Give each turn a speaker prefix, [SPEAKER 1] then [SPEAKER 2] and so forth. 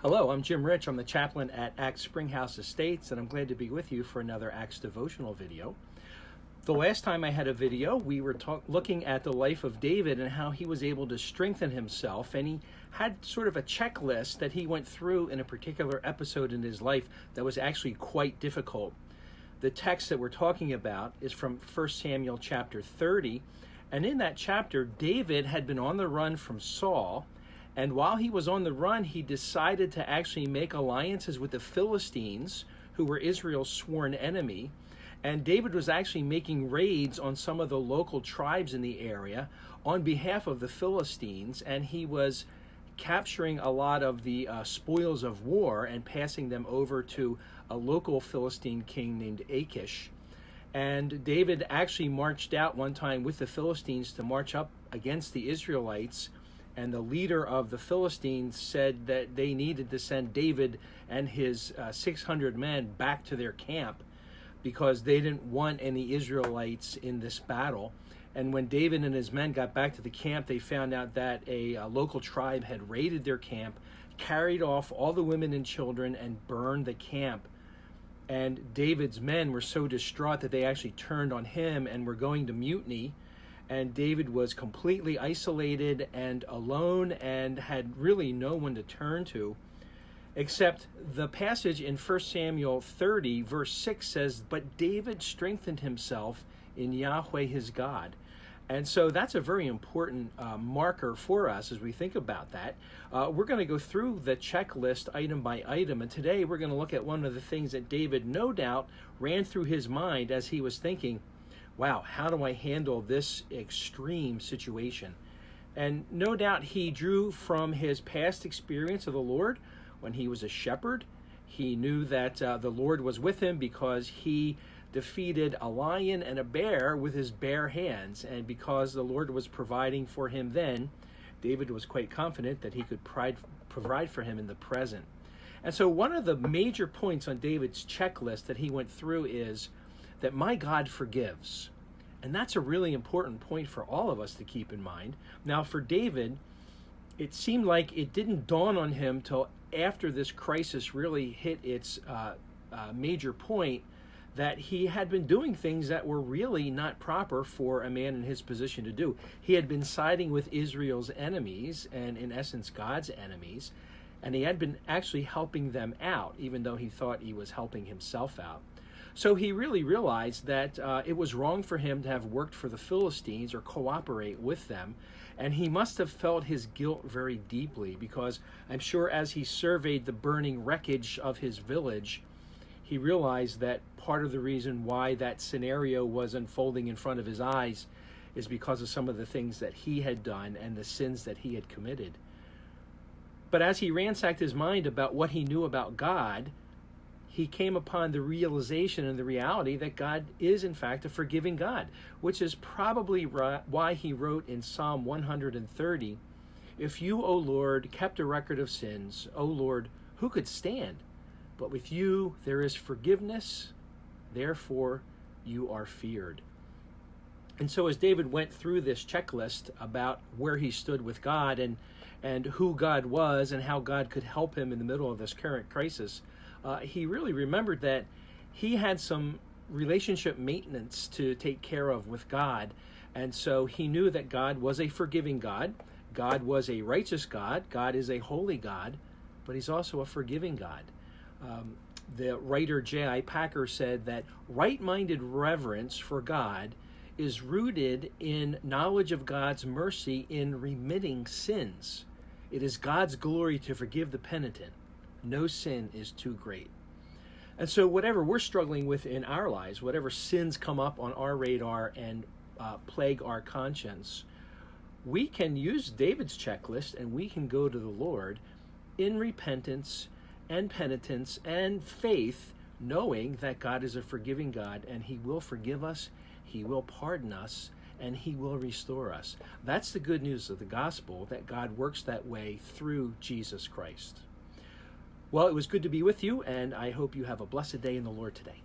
[SPEAKER 1] Hello, I'm Jim Rich. I'm the chaplain at Acts Springhouse Estates, and I'm glad to be with you for another Acts devotional video. The last time I had a video, we were looking at the life of David and how he was able to strengthen himself, and he had sort of a checklist that he went through in a particular episode in his life that was actually quite difficult. The text that we're talking about is from 1 Samuel chapter 30, and in that chapter, David had been on the run from Saul. And while he was on the run, he decided to actually make alliances with the Philistines, who were Israel's sworn enemy. And David was actually making raids on some of the local tribes in the area on behalf of the Philistines. And he was capturing a lot of the spoils of war and passing them over to a local Philistine king named Achish. And David actually marched out one time with the Philistines to march up against the Israelites. And the leader of the Philistines said that they needed to send David and his 600 men back to their camp because they didn't want any Israelites in this battle. And when David and his men got back to the camp, they found out that a local tribe had raided their camp, carried off all the women and children, and burned the camp. And David's men were so distraught that they actually turned on him and were going to mutiny. And David was completely isolated and alone and had really no one to turn to, except the passage in 1 Samuel 30, verse 6 says, "But David strengthened himself in Yahweh his God." And so that's a very important marker for us as we think about that. We're going to go through the checklist item by item, and today we're going to look at one of the things that David no doubt ran through his mind as he was thinking, wow, how do I handle this extreme situation? And no doubt he drew from his past experience of the Lord when he was a shepherd. He knew that the Lord was with him because he defeated a lion and a bear with his bare hands. And because the Lord was providing for him then, David was quite confident that he could provide for him in the present. And so one of the major points on David's checklist that he went through is that my God forgives. And that's a really important point for all of us to keep in mind. Now, for David, it seemed like it didn't dawn on him till after this crisis really hit its major point that he had been doing things that were really not proper for a man in his position to do. He had been siding with Israel's enemies, and in essence, God's enemies, and he had been actually helping them out, even though he thought he was helping himself out. So he really realized that it was wrong for him to have worked for the Philistines or cooperate with them. And he must have felt his guilt very deeply because I'm sure as he surveyed the burning wreckage of his village, he realized that part of the reason why that scenario was unfolding in front of his eyes is because of some of the things that he had done and the sins that he had committed. But as he ransacked his mind about what he knew about God, he came upon the realization and the reality that God is, in fact, a forgiving God, which is probably why he wrote in Psalm 130, "If you, O Lord, kept a record of sins, O Lord, who could stand? But with you there is forgiveness, therefore you are feared." And so as David went through this checklist about where he stood with God and who God was and how God could help him in the middle of this current crisis, he really remembered that he had some relationship maintenance to take care of with God. And so he knew that God was a forgiving God. God was a righteous God. God is a holy God, but he's also a forgiving God. The writer J.I. Packer said that right-minded reverence for God is rooted in knowledge of God's mercy in remitting sins. It is God's glory to forgive the penitent. No sin is too great. And so whatever we're struggling with in our lives, whatever sins come up on our radar and plague our conscience, we can use David's checklist and we can go to the Lord in repentance and penitence and faith, knowing that God is a forgiving God and he will forgive us, he will pardon us, and he will restore us. That's the good news of the gospel, that God works that way through Jesus Christ. Well, it was good to be with you, and I hope you have a blessed day in the Lord today.